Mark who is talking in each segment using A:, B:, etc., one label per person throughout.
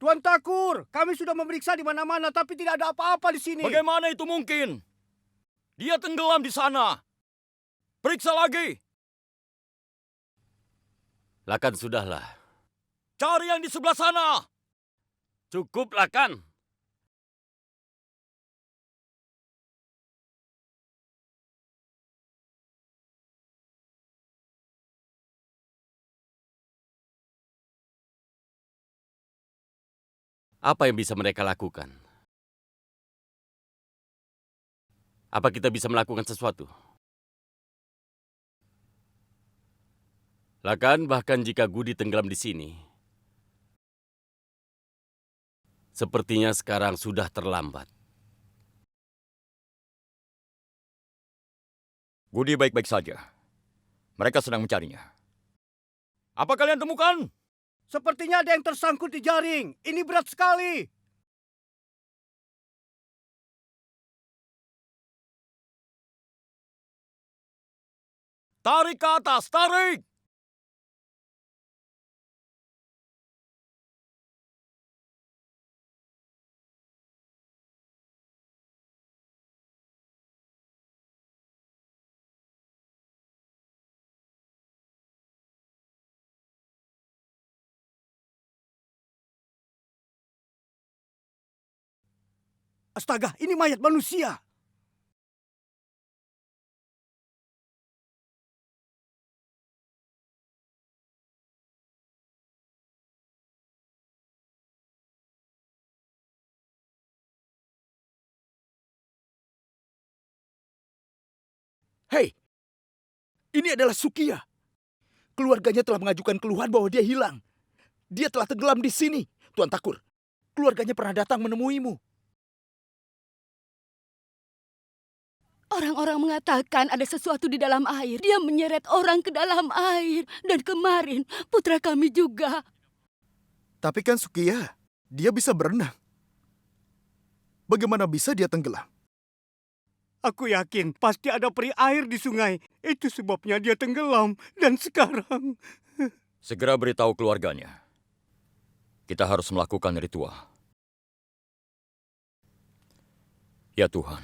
A: Tuan Takur, kami sudah memeriksa di mana-mana tapi tidak ada apa-apa di sini.
B: Bagaimana itu mungkin? Dia tenggelam di sana. Periksa lagi.
C: Lakan sudahlah.
B: Cari yang di sebelah sana.
C: Cukup Lakan. Apa yang bisa mereka lakukan? Apa kita bisa melakukan sesuatu? Lakan, bahkan jika Gudi tenggelam di sini, sepertinya sekarang sudah terlambat.
B: Gudi baik-baik saja. Mereka sedang mencarinya. Apa kalian temukan?
A: Sepertinya ada yang tersangkut di jaring. Ini berat sekali.
B: Tarik ke atas, tarik!
A: Astaga, ini mayat manusia.
D: Hei, ini adalah Sukia. Keluarganya telah mengajukan keluhan bahwa dia hilang. Dia telah tenggelam di sini, Tuan Takur. Keluarganya pernah datang menemuimu.
E: Orang-orang mengatakan ada sesuatu di dalam air. Dia menyeret orang ke dalam air. Dan kemarin putra kami juga.
D: Tapi kan Sukia, dia bisa berenang. Bagaimana bisa dia tenggelam?
A: Aku yakin pasti ada peri air di sungai. Itu sebabnya dia tenggelam. Dan sekarang...
B: Segera beritahu keluarganya. Kita harus melakukan ritual. Ya Tuhan,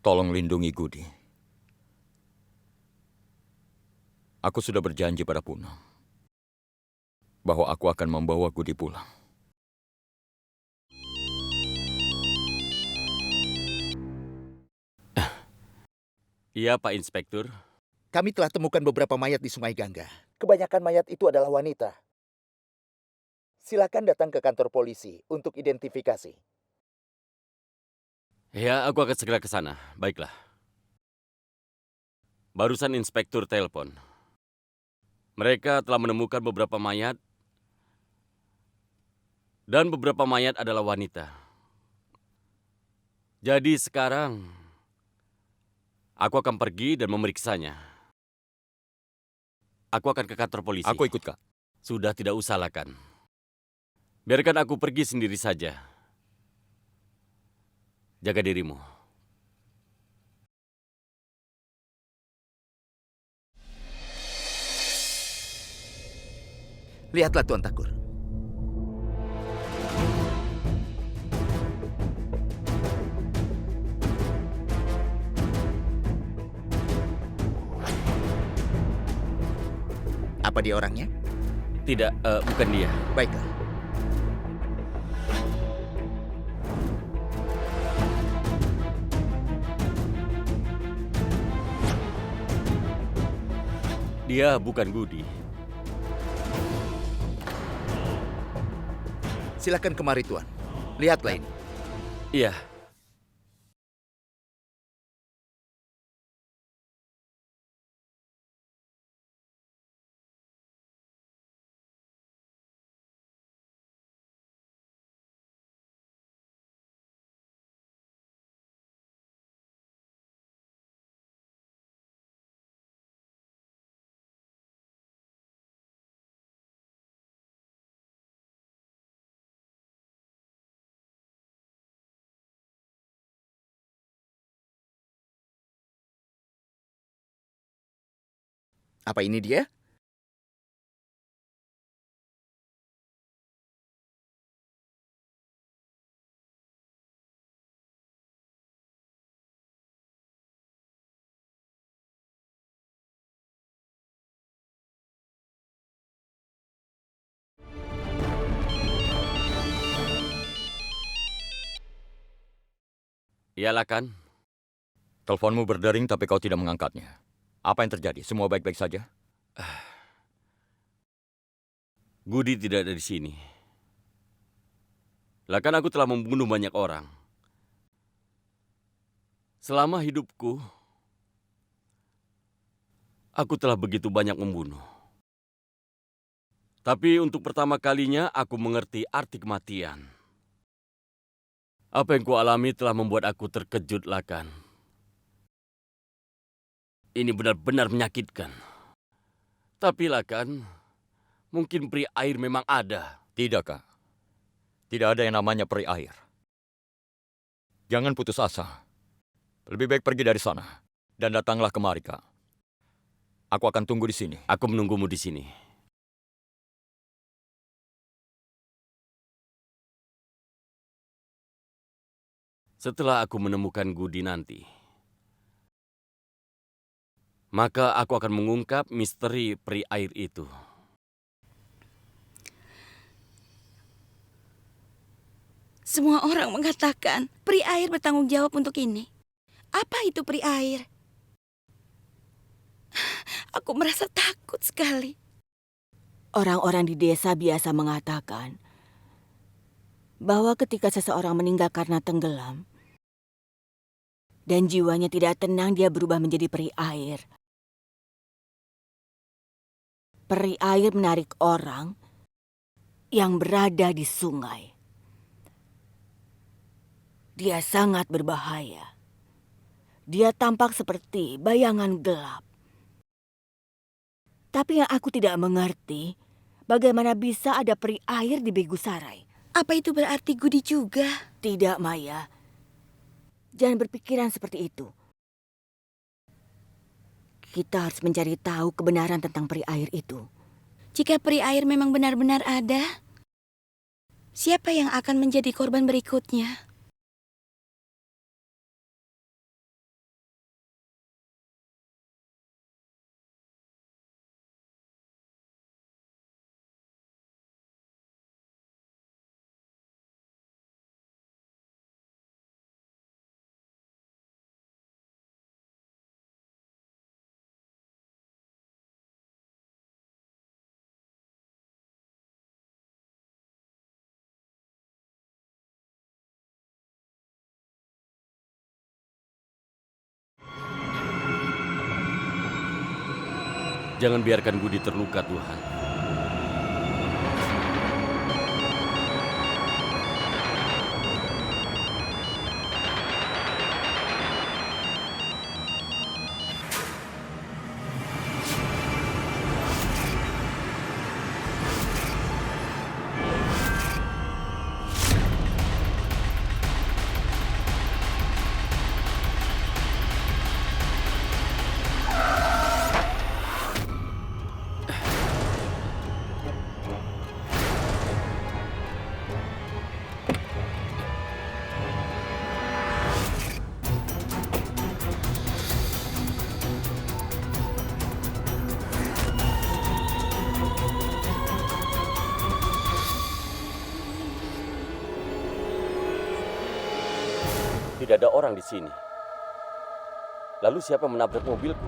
B: tolong lindungi Gudi. Aku sudah berjanji pada Punam bahwa aku akan membawa Gudi pulang.
C: Iya, Pak Inspektur.
D: Kami telah temukan beberapa mayat di Sungai Gangga. Kebanyakan mayat itu adalah wanita. Silakan datang ke kantor polisi untuk identifikasi.
C: Ya, aku akan segera ke sana. Baiklah. Barusan Inspektur telepon. Mereka telah menemukan beberapa mayat. Dan beberapa mayat adalah wanita. Jadi sekarang, aku akan pergi dan memeriksanya. Aku akan ke kantor polisi.
B: Aku ikut, Kak.
C: Sudah tidak usah Lakan. Biarkan aku pergi sendiri saja. Jaga dirimu.
D: Lihatlah Tuan Takur. Apa dia orangnya?
C: Tidak, bukan dia.
D: Baiklah.
C: Dia bukan Gudi.
D: Silakan kemari Tuan. Lihatlah ini.
C: Iya.
D: Apa ini dia?
C: Iyalah kan?
B: Teleponmu berdering tapi kau tidak mengangkatnya. Apa yang terjadi? Semua baik-baik saja?
C: Gudi tidak ada di sini. Lah kan aku telah membunuh banyak orang. Selama hidupku, aku telah begitu banyak membunuh. Tapi untuk pertama kalinya aku mengerti arti kematian. Apa yang kualami telah membuat aku terkejut, Lakan. Ini benar-benar menyakitkan. Tapi Lakan, mungkin peri air memang ada.
B: Tidak, Kak. Tidak ada yang namanya peri air. Jangan putus asa. Lebih baik pergi dari sana. Dan datanglah kemari, Kak. Aku akan tunggu di sini.
C: Aku menunggumu di sini. Setelah aku menemukan Gudi nanti, maka aku akan mengungkap misteri peri air itu.
E: Semua orang mengatakan peri air bertanggung jawab untuk ini. Apa itu peri air? Aku merasa takut sekali.
F: Orang-orang di desa biasa mengatakan bahwa ketika seseorang meninggal karena tenggelam dan jiwanya tidak tenang, dia berubah menjadi peri air. Peri air menarik orang yang berada di sungai. Dia sangat berbahaya. Dia tampak seperti bayangan gelap. Tapi yang aku tidak mengerti, bagaimana bisa ada peri air di Begusarai?
E: Apa itu berarti Gudi juga?
F: Tidak, Maya. Jangan berpikiran seperti itu. Kita harus mencari tahu kebenaran tentang peri air itu.
E: Jika peri air memang benar-benar ada, siapa yang akan menjadi korban berikutnya?
C: Jangan biarkan Gudi terluka, Tuhan. Tidak ada orang di sini. Lalu siapa menabrak mobilku?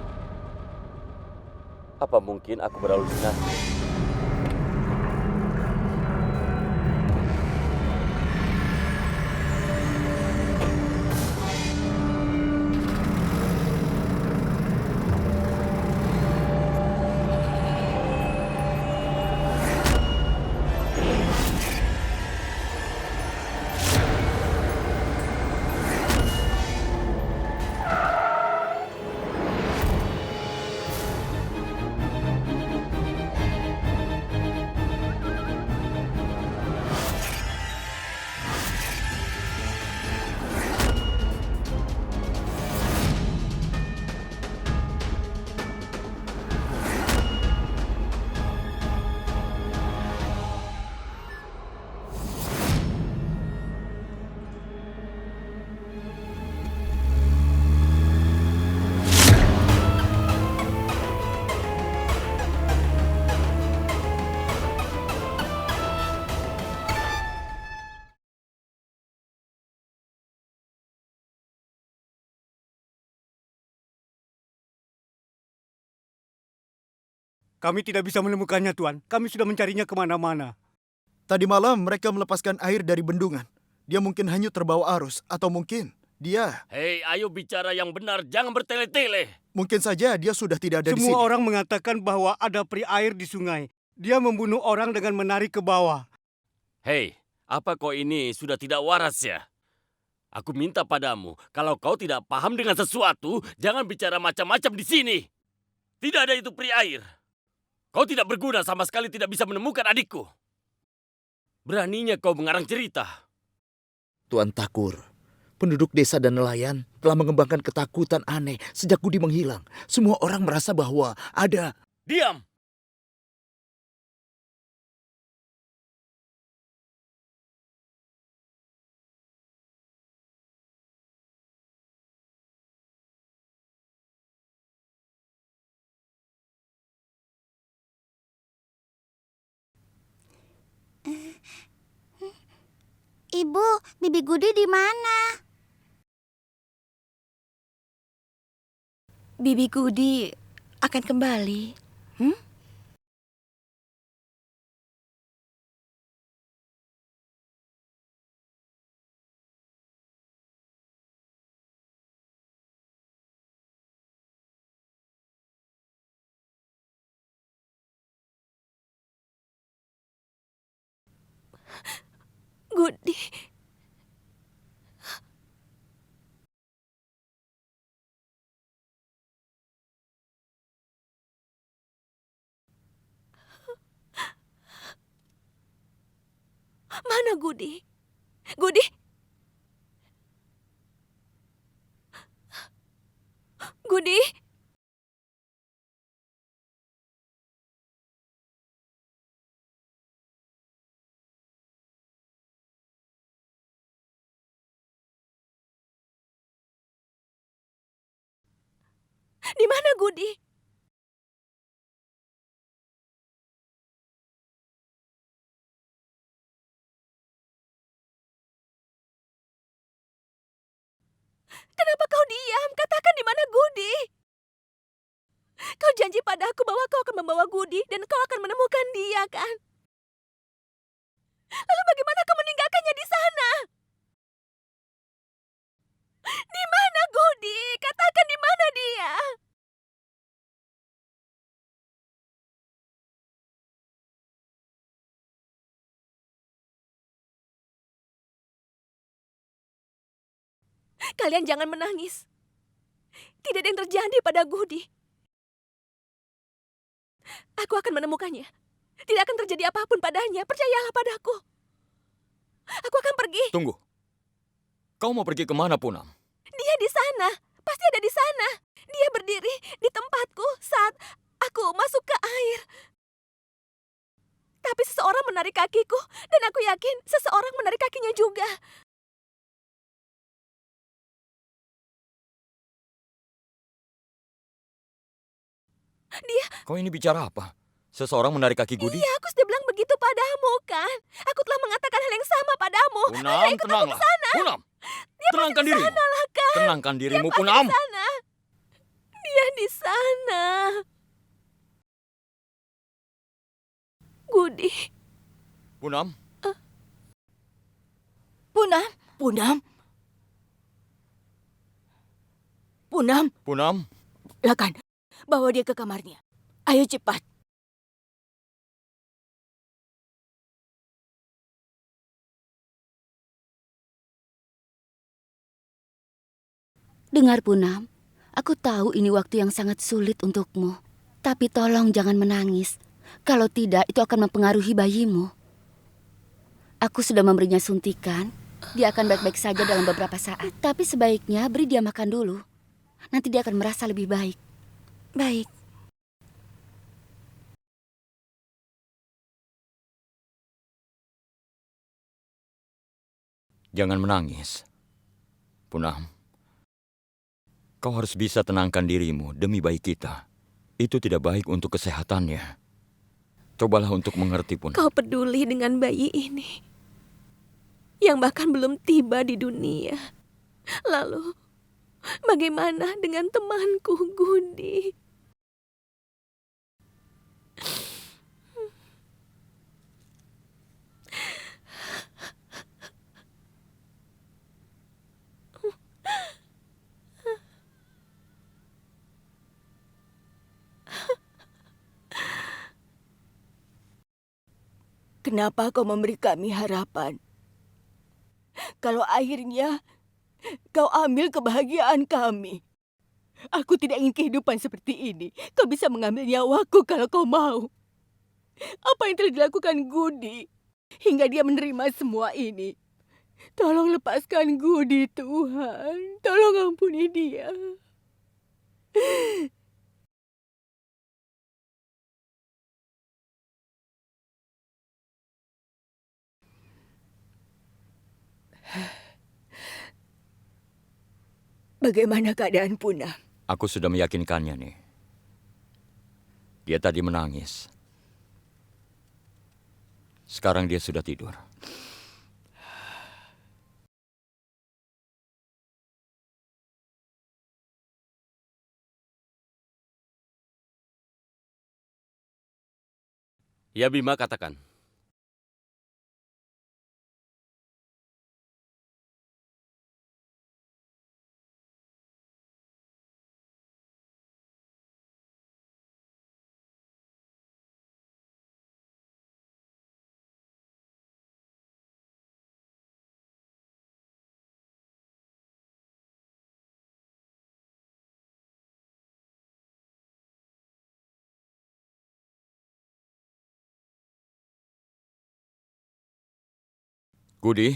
C: Apa mungkin aku berhalusinasi?
A: Kami tidak bisa menemukannya, Tuan. Kami sudah mencarinya kemana-mana.
D: Tadi malam mereka melepaskan air dari bendungan. Dia mungkin hanyut terbawa arus, atau mungkin dia...
C: Hei, ayo bicara yang benar, jangan bertele-tele.
D: Mungkin saja dia sudah tidak ada di sini.
A: Semua orang mengatakan bahwa ada peri air di sungai. Dia membunuh orang dengan menarik ke bawah.
C: Hei, apa kau ini sudah tidak waras ya? Aku minta padamu, kalau kau tidak paham dengan sesuatu, jangan bicara macam-macam di sini. Tidak ada itu peri air. Kau tidak berguna, sama sekali tidak bisa menemukan adikku. Beraninya kau mengarang cerita.
D: Tuan Takur, penduduk desa dan nelayan telah mengembangkan ketakutan aneh sejak Gudi menghilang. Semua orang merasa bahwa ada...
C: Diam!
G: Ibu, Bibi Gudi di mana?
E: Bibi Gudi akan kembali. Gudi. Mana Gudi? Gudi? Gudi? Di mana Gudi? Kenapa kau diam? Katakan di mana Gudi? Kau janji padaku bahwa kau akan membawa Gudi dan kau akan menemukan dia, kan? Lalu bagaimana kau meninggalkannya di sana? Di mana Gudi? Katakan di mana dia? Kalian jangan menangis. Tidak ada yang terjadi pada Gudi. Aku akan menemukannya. Tidak akan terjadi apapun padanya. Percayalah padaku. Aku akan pergi.
B: Tunggu. Kau mau pergi kemana, Punam?
E: Dia di sana. Pasti ada di sana. Dia berdiri di tempatku saat aku masuk ke air. Tapi seseorang menarik kakiku. Dan aku yakin seseorang menarik kakinya juga. Dia...
B: Kau ini bicara apa? Seseorang menarik kaki Gudi?
E: Iya, aku sudah bilang begitu padamu, kan? Aku telah mengatakan hal yang sama padamu.
B: Punam,
E: Ayo ikut aku
B: tenanglah.
E: ke sana.
B: Punam,
E: Dia
B: tenangkan
E: pasti di
B: dirimu.
E: sana lah, kan?
B: Tenangkan dirimu,
E: Dia pasti
B: Punam.
E: di sana. Dia di sana. Gudi.
B: Punam,
F: Punam, Punam. Punam,
B: Punam.
F: Lakan, bawa dia ke kamarnya. Ayo cepat.
E: Dengar Punam, aku tahu ini waktu yang sangat sulit untukmu. Tapi tolong jangan menangis. Kalau tidak, itu akan mempengaruhi bayimu. Aku sudah memberinya suntikan. Dia akan baik-baik saja dalam beberapa saat. Tapi sebaiknya beri dia makan dulu. Nanti dia akan merasa lebih baik. Baik.
B: Jangan menangis. Punam, kau harus bisa tenangkan dirimu demi bayi kita. Itu tidak baik untuk kesehatannya. Cobalah untuk mengerti, Punam.
E: Kau peduli dengan bayi ini. Yang bahkan belum tiba di dunia. Lalu, bagaimana dengan temanku, Gudi?
F: Kenapa kau memberi kami harapan? Kalau akhirnya kau ambil kebahagiaan kami. Aku tidak ingin kehidupan seperti ini. Kau bisa mengambil nyawaku kalau kau mau. Apa yang telah dilakukan Gudi hingga dia menerima semua ini? Tolong lepaskan Gudi, Tuhan. Tolong ampuni dia. Bagaimana keadaan Puna?
B: Aku sudah meyakinkannya nih. Dia tadi menangis. Sekarang dia sudah tidur.
C: Ya Bima, katakan.
B: Gudi?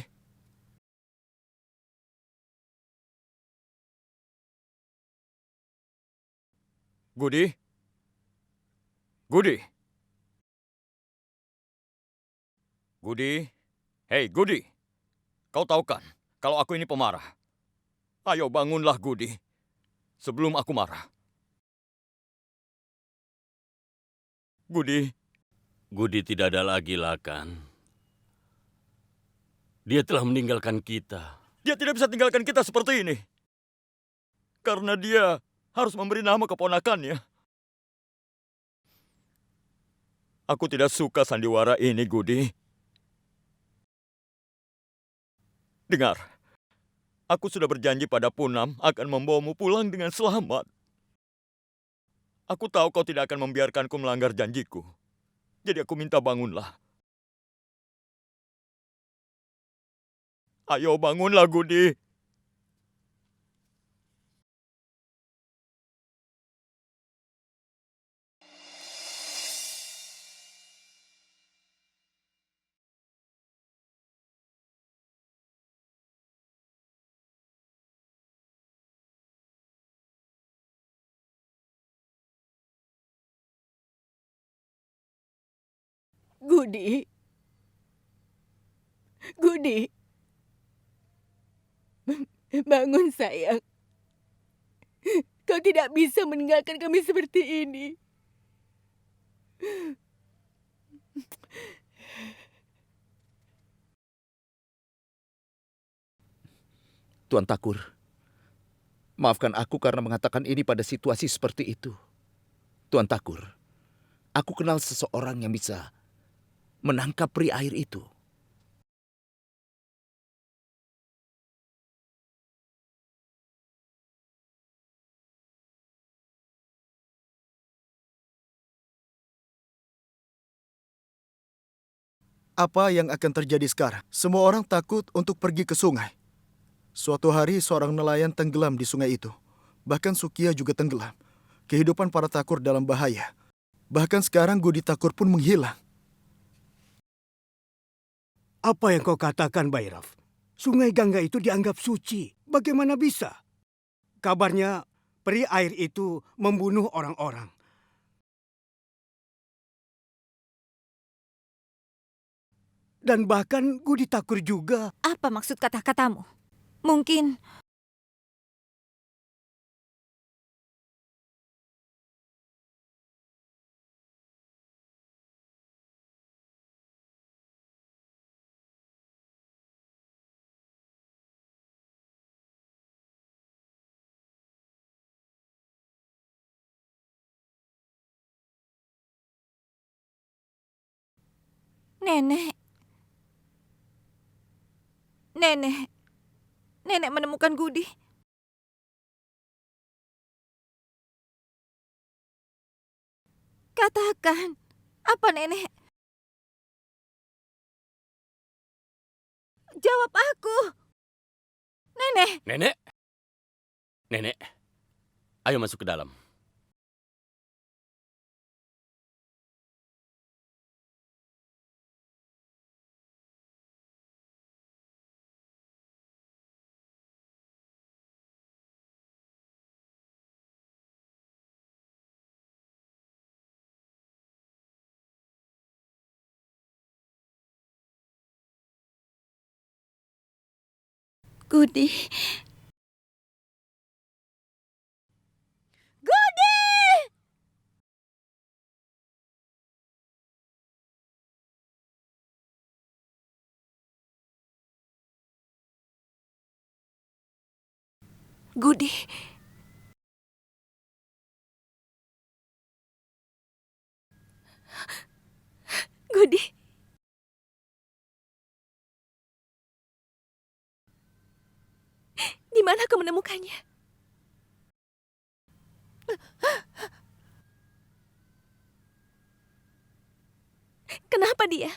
B: Gudi? Gudi? Gudi? Hei, Gudi! Kau tahu kan, kalau aku ini pemarah. Ayo bangunlah, Gudi. Sebelum aku marah. Gudi?
C: Gudi tidak ada lagi, Lakan. Dia telah meninggalkan kita.
B: Dia tidak bisa tinggalkan kita seperti ini. Karena dia harus memberi nama keponakannya. Aku tidak suka sandiwara ini, Gudi. Dengar, aku sudah berjanji pada Punam akan membawamu pulang dengan selamat. Aku tahu kau tidak akan membiarkanku melanggar janjiku. Jadi aku minta bangunlah. Ayo bangunlah, Gudi.
F: Gudi. Gudi. Bangun, sayang. Kau tidak bisa meninggalkan kami seperti ini.
D: Tuan Takur, maafkan aku karena mengatakan ini pada situasi seperti itu. Tuan Takur, aku kenal seseorang yang bisa menangkap peri air itu.
A: Apa yang akan terjadi sekarang? Semua orang takut untuk pergi ke sungai. Suatu hari seorang nelayan tenggelam di sungai itu. Bahkan Sukia juga tenggelam. Kehidupan para Takur dalam bahaya. Bahkan sekarang Gudi Takur pun menghilang. Apa yang kau katakan, Bairav? Sungai Gangga itu dianggap suci. Bagaimana bisa? Kabarnya peri air itu membunuh orang-orang. Dan bahkan Gudi Takur juga.
H: Apa maksud kata-katamu? Mungkin Nenek. Nenek menemukan Gudi. Katakan, apa Nenek? Jawab aku. Nenek,
C: Nenek. Nenek. Ayo masuk ke dalam.
E: Gudi. Gudi. Gudi. Di mana kau menemukannya? Kenapa dia?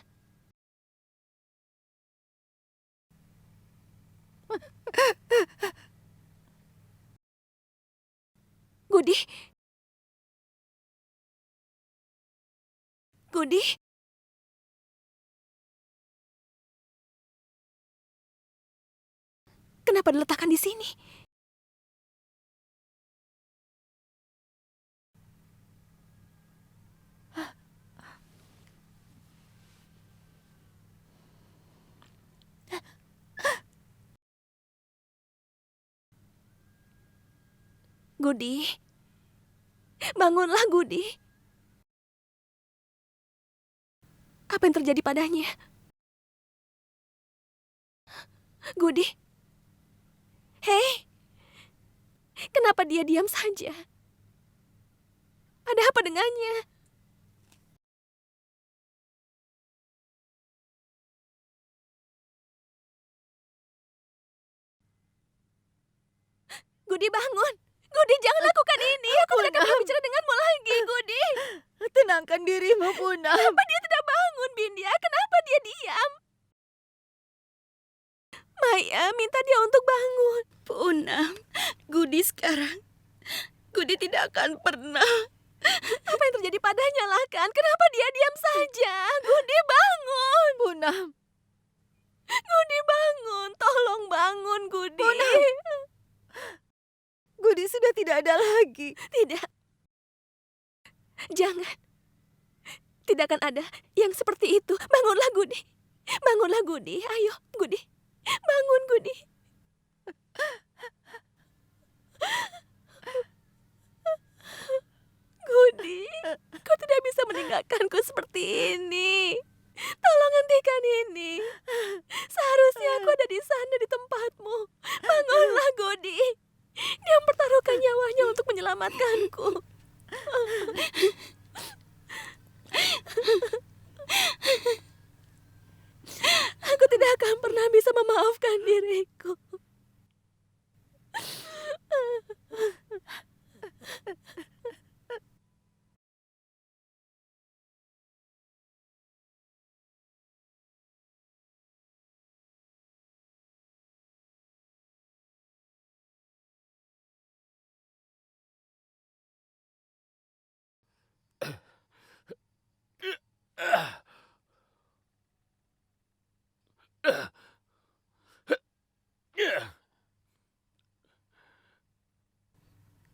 E: Gudi. Gudi. Kenapa diletakkan di sini? Gudi. Bangunlah, Gudi. Apa yang terjadi padanya? Gudi. Hei. Kenapa dia diam saja? Ada apa dengannya? Gudi, bangun. Gudi, jangan lakukan ini. Aku tidak akan berbicara denganmu lagi, Gudi.
H: tenangkan dirimu, Punam.
E: Kenapa dia tidak bangun, Bindia? Kenapa dia diam? Maya minta dia untuk bangun. Punam, Gudi sekarang. Gudi tidak akan pernah. Apa yang terjadi padanya lah kan? Kenapa dia diam saja? Gudi, bangun.
H: Punam.
E: Gudi, bangun. Tolong bangun, Gudi.
H: Gudi sudah tidak ada lagi.
E: Tidak. Jangan. Tidak akan ada yang seperti itu. Bangunlah, Gudi. Bangunlah, Gudi. Ayo, Gudi. Bangun, Gudi. Gudi, kau tidak bisa meninggalkanku seperti ini. Tolong hentikan ini. Seharusnya aku ada di sana di tempatmu. Bangunlah, Gudi. Dia mempertaruhkan nyawanya untuk menyelamatkanku. Aku tidak akan pernah bisa memaafkan diriku.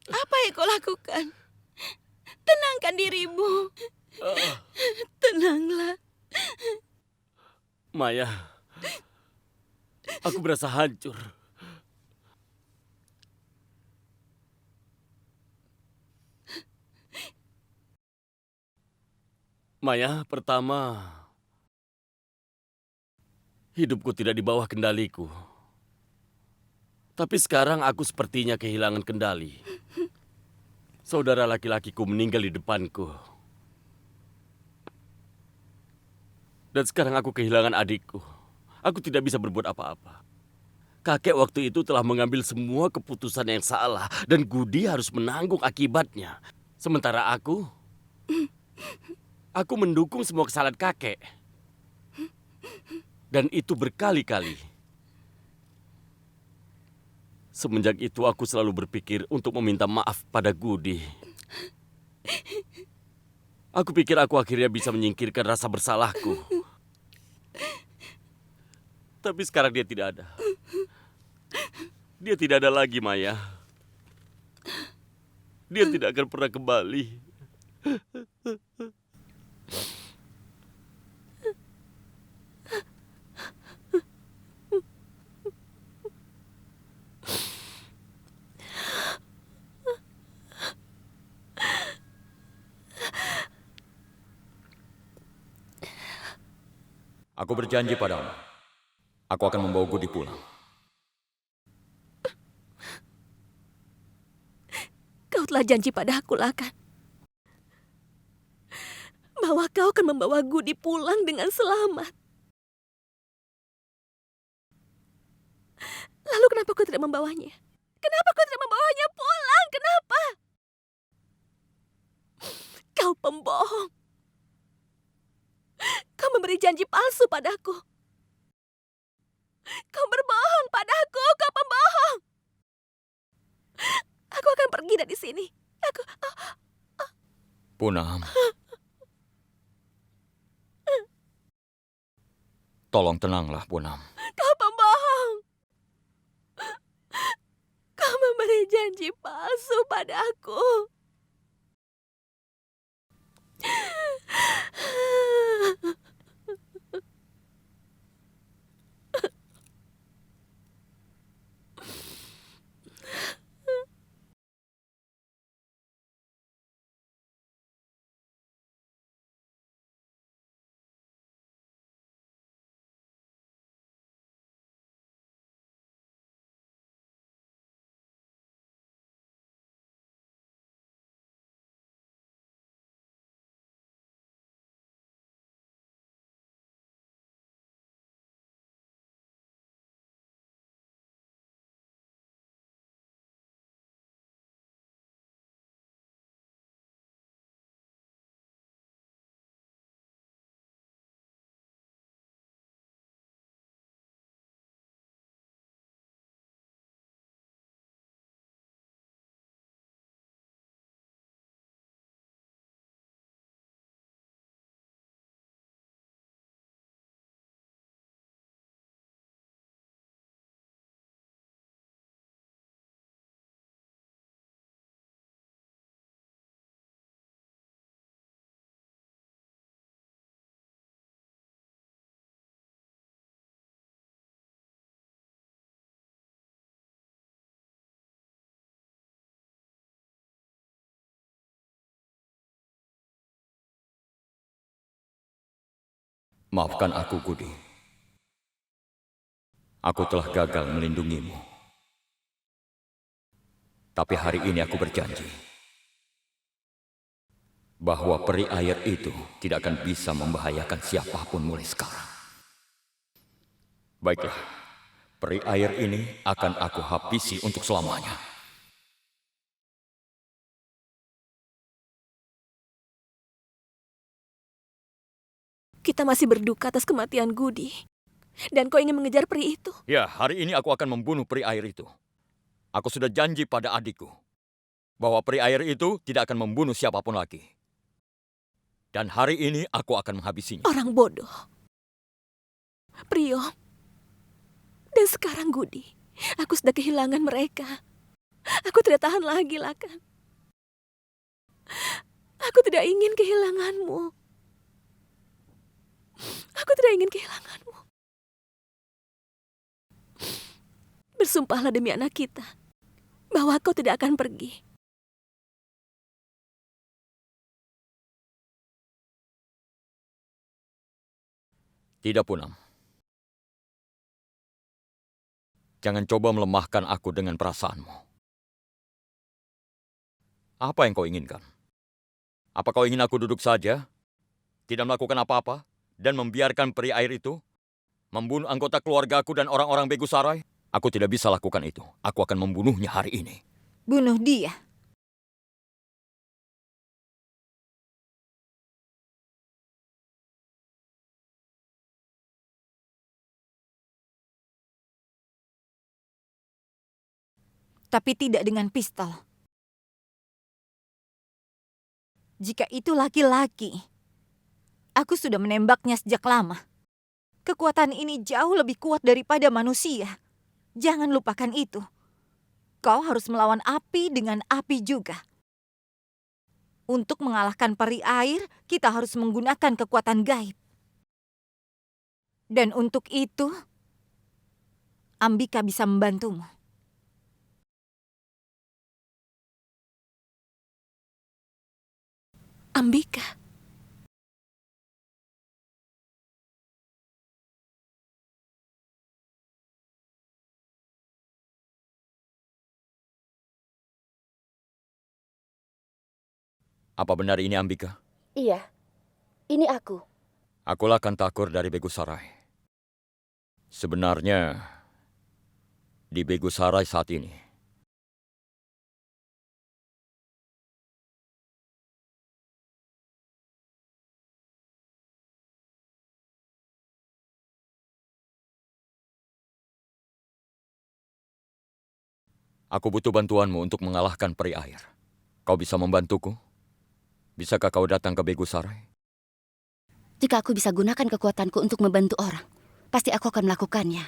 E: Apa yang kau lakukan? Tenangkan dirimu. Tenanglah.
C: Maya, aku berasa hancur. Maya, pertama, hidupku tidak di bawah kendaliku. Tapi sekarang aku sepertinya kehilangan kendali. Saudara laki-lakiku meninggal di depanku. Dan sekarang aku kehilangan adikku. Aku tidak bisa berbuat apa-apa. Kakek waktu itu telah mengambil semua keputusan yang salah dan Gudi harus menanggung akibatnya. Sementara aku mendukung semua kesalahan kakek. Dan itu berkali-kali. Semenjak itu aku selalu berpikir untuk meminta maaf pada Gudi. Aku pikir aku akhirnya bisa menyingkirkan rasa bersalahku. Tapi sekarang dia tidak ada. Dia tidak ada lagi, Maya. Dia tidak akan pernah kembali.
B: Aku berjanji padamu. Aku akan membawa Gudi pulang.
H: Kau telah janji pada aku, Lakan. Bahwa kau akan membawa Gudi pulang dengan selamat. Lalu kenapa kau tidak membawanya? Kenapa kau tidak membawanya pulang? Kenapa? Kau pembohong. Kau memberi janji palsu padaku. Kau berbohong padaku. Kau pembohong. Aku akan pergi dari sini.
B: Punam. Tolong tenanglah, Punam.
H: Kau pembohong. Kau memberi janji palsu padaku.
B: Maafkan aku, Gudi. Aku telah gagal melindungimu. Tapi hari ini aku berjanji bahwa peri air itu tidak akan bisa membahayakan siapapun mulai sekarang. Baiklah, peri air ini akan aku habisi untuk selamanya.
H: Kita masih berduka atas kematian Gudi. Dan kau ingin mengejar peri itu.
B: Ya, hari ini aku akan membunuh peri air itu. Aku sudah janji pada adikku bahwa peri air itu tidak akan membunuh siapapun lagi. Dan hari ini aku akan menghabisinya.
H: Orang bodoh. Priyo. Dan sekarang Gudi. Aku sudah kehilangan mereka. Aku tidak tahan lagi, Lakan. Aku tidak ingin kehilanganmu. Aku tidak ingin kehilanganmu. Bersumpahlah demi anak kita bahwa kau tidak akan pergi.
B: Tidak, Punam. Jangan coba melemahkan aku dengan perasaanmu. Apa yang kau inginkan? Apa kau ingin aku duduk saja, tidak melakukan apa-apa, dan membiarkan peri air itu membunuh anggota keluargaku dan orang-orang Begusarai? Aku tidak bisa lakukan itu. Aku akan membunuhnya hari ini.
G: Bunuh dia.
I: tapi tidak dengan pistol. Jika itu laki-laki, aku sudah menembaknya sejak lama. Kekuatan ini jauh lebih kuat daripada manusia. Jangan lupakan itu. Kau harus melawan api dengan api juga. Untuk mengalahkan peri air, kita harus menggunakan kekuatan gaib. Dan untuk itu, Ambika bisa membantumu.
H: Ambika.
B: Apa benar ini Ambika?
E: Iya, ini aku.
B: Akulah Kantakur dari Begusarai. Sebenarnya, di Begusarai saat ini, aku butuh bantuanmu untuk mengalahkan peri air. Kau bisa membantuku? Bisakah kau datang ke Begusarai?
E: Jika aku bisa gunakan kekuatanku untuk membantu orang, pasti aku akan melakukannya.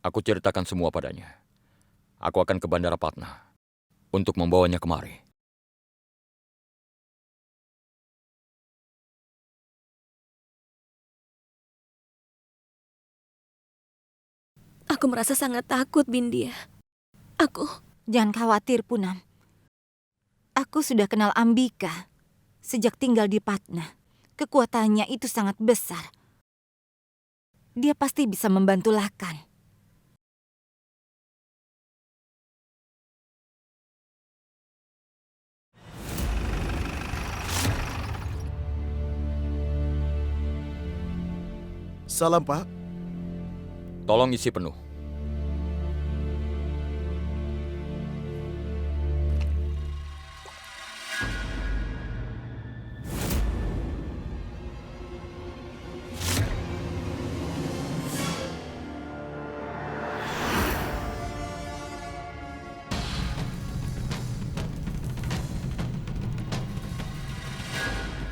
B: Aku ceritakan semua padanya. Aku akan ke Bandara Patna untuk membawanya kemari.
H: Aku merasa sangat takut, Bindia.
I: Jangan khawatir, Punam. Aku sudah kenal Ambika sejak tinggal di Patna. Kekuatannya itu sangat besar. Dia pasti bisa membantu Lakan.
A: Salam, Pak.
B: Tolong isi penuh.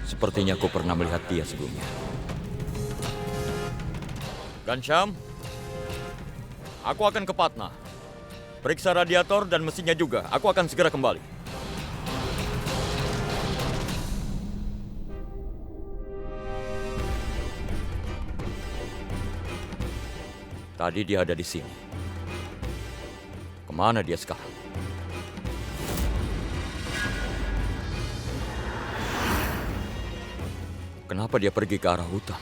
B: Sepertinya aku pernah melihat dia sebelumnya. Gansyam, aku akan ke Patna. Periksa radiator dan mesinnya juga. Aku akan segera kembali. Tadi dia ada di sini. Kemana dia sekarang? Kenapa dia pergi ke arah hutan?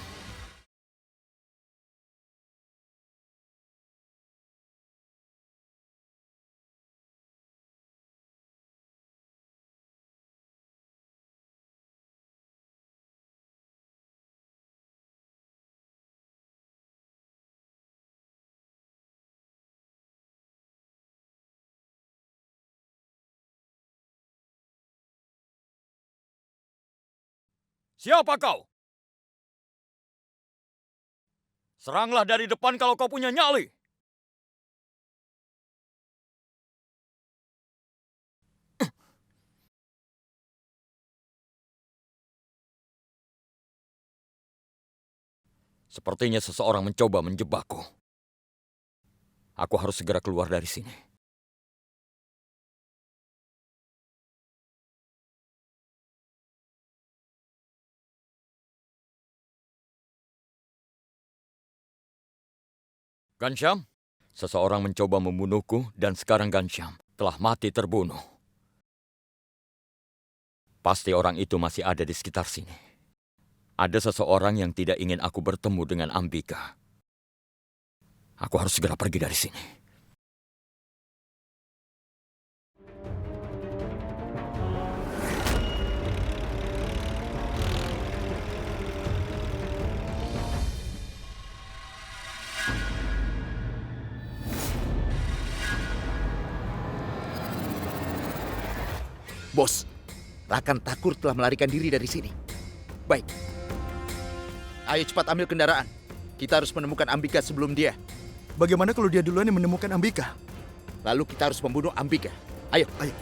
B: Siapa kau? Seranglah dari depan kalau kau punya nyali. Sepertinya seseorang mencoba menjebakku. Aku harus segera keluar dari sini. Gansyam, seseorang mencoba membunuhku dan sekarang Gansyam telah mati terbunuh. Pasti orang itu masih ada di sekitar sini. Ada seseorang yang tidak ingin aku bertemu dengan Ambika. Aku harus segera pergi dari sini.
D: Bos, Rakan Takur telah melarikan diri dari sini. Baik. Ayo cepat ambil kendaraan. Kita harus menemukan Ambika sebelum dia.
A: Bagaimana kalau dia duluan yang menemukan Ambika?
D: Lalu kita harus membunuh Ambika. Ayo.
A: Ayo.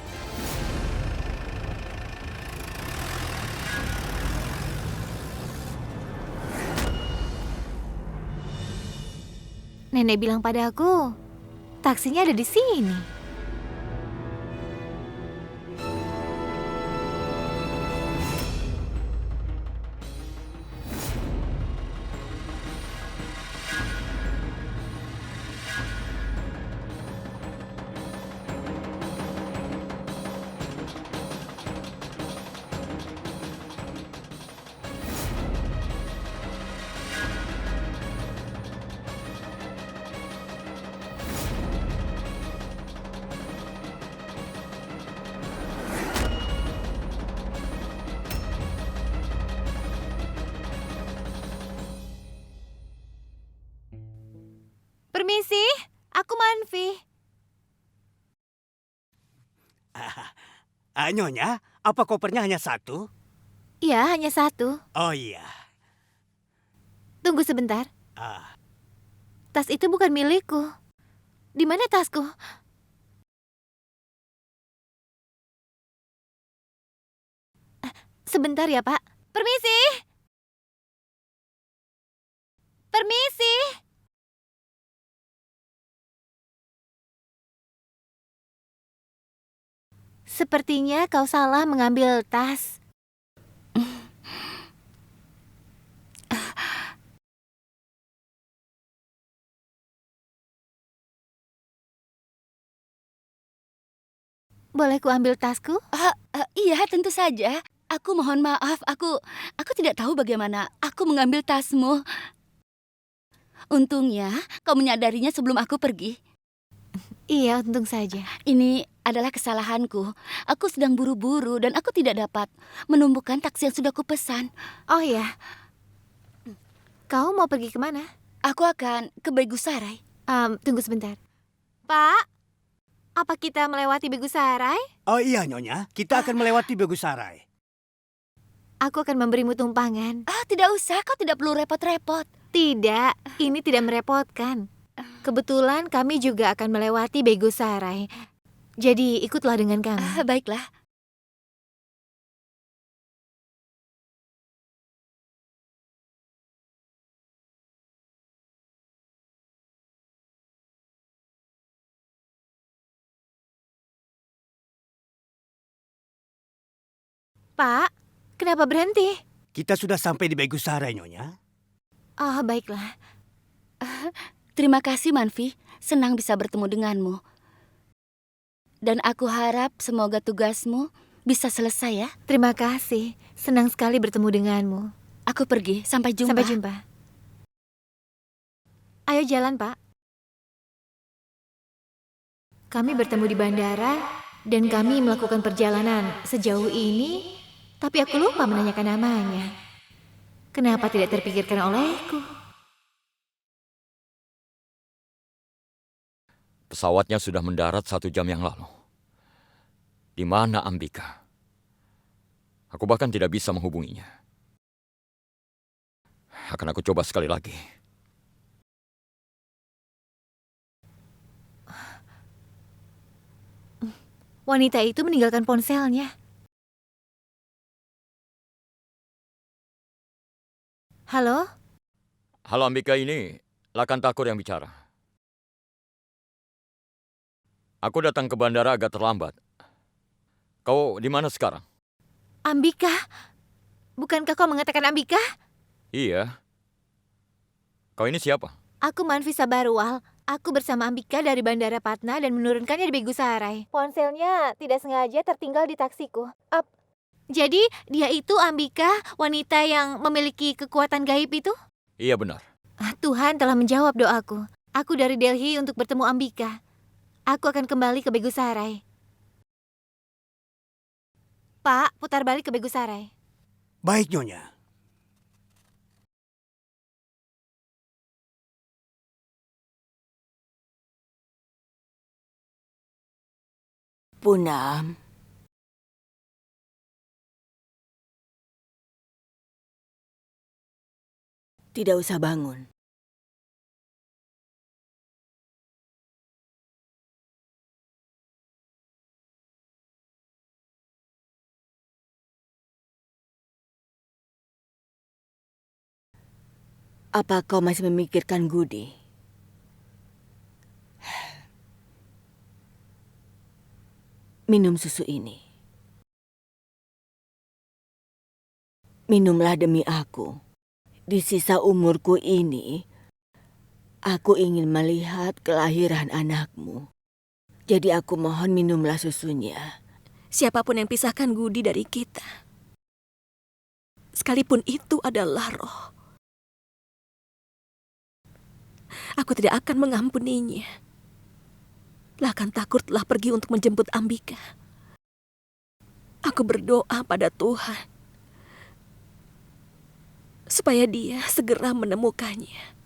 H: Nenek bilang padaku, taksinya ada di sini. Permisi, aku Manfi.
J: Nyonya, apa kopernya hanya satu?
H: Iya, hanya satu.
J: Oh iya.
H: Tunggu sebentar.
J: Ah,
H: Tas itu bukan milikku. Di mana tasku? Sebentar ya, Pak. Permisi. Permisi. Sepertinya kau salah mengambil tas. Boleh ku ambil tasku?
E: Iya, tentu saja. Aku mohon maaf, aku tidak tahu bagaimana aku mengambil tasmu. Untungnya kau menyadarinya sebelum aku pergi.
H: Iya, untung saja.
E: Ini adalah kesalahanku. Aku sedang buru-buru dan aku tidak dapat menumbuhkan taksi yang sudah kupesan.
H: Oh ya, kau mau pergi kemana?
E: Aku akan ke Begusarai.
H: Tunggu sebentar. Pak, apa kita melewati Begusarai?
J: oh iya Nyonya, kita akan melewati Begusarai.
H: Aku akan memberimu tumpangan.
E: Tidak usah, kau tidak perlu repot-repot.
H: Tidak, ini tidak merepotkan. Kebetulan kami juga akan melewati Begusarai. Jadi ikutlah dengan kami.
E: Baiklah.
H: Pak, kenapa berhenti?
J: Kita sudah sampai di Begusarai Nyonya.
H: Oh, baiklah.
E: Terima kasih Manfi, senang bisa bertemu denganmu. Dan aku harap semoga tugasmu bisa selesai ya.
H: Terima kasih, senang sekali bertemu denganmu.
E: Aku pergi, sampai jumpa.
H: Sampai jumpa. Ayo jalan, Pak. Kami bertemu di bandara dan kami melakukan perjalanan sejauh ini, tapi aku lupa menanyakan namanya. Kenapa tidak terpikirkan olehku?
B: Pesawatnya sudah mendarat 1 jam yang lalu. Di mana Ambika? Aku bahkan tidak bisa menghubunginya. Akan aku coba sekali lagi.
H: Wanita itu meninggalkan ponselnya. Halo?
B: Halo Ambika, ini Lakan Takur yang bicara. Aku datang ke bandara agak terlambat. Kau di mana sekarang?
H: Ambika? Bukankah kau mengatakan Ambika?
B: Iya. Kau ini siapa?
H: Aku Manfi Sabarwal. Aku bersama Ambika dari Bandara Patna dan menurunkannya di Begusarai. Ponselnya tidak sengaja tertinggal di taksiku. Jadi dia itu Ambika, wanita yang memiliki kekuatan gaib itu?
B: Iya benar.
H: Tuhan telah menjawab doaku. Aku dari Delhi untuk bertemu Ambika. Aku akan kembali ke Begusarai. Pak, putar balik ke Begusarai.
J: Baik Nyonya.
F: Punam, tidak usah bangun. Apa kau masih memikirkan Gudi? Minum susu ini. Minumlah demi aku. Di sisa umurku ini, aku ingin melihat kelahiran anakmu. Jadi aku mohon minumlah susunya.
K: Siapapun yang pisahkan Gudi dari kita, sekalipun itu adalah roh, aku tidak akan mengampuninya. Lakan Takur telah pergi untuk menjemput Ambika. Aku berdoa pada Tuhan supaya dia segera menemukannya.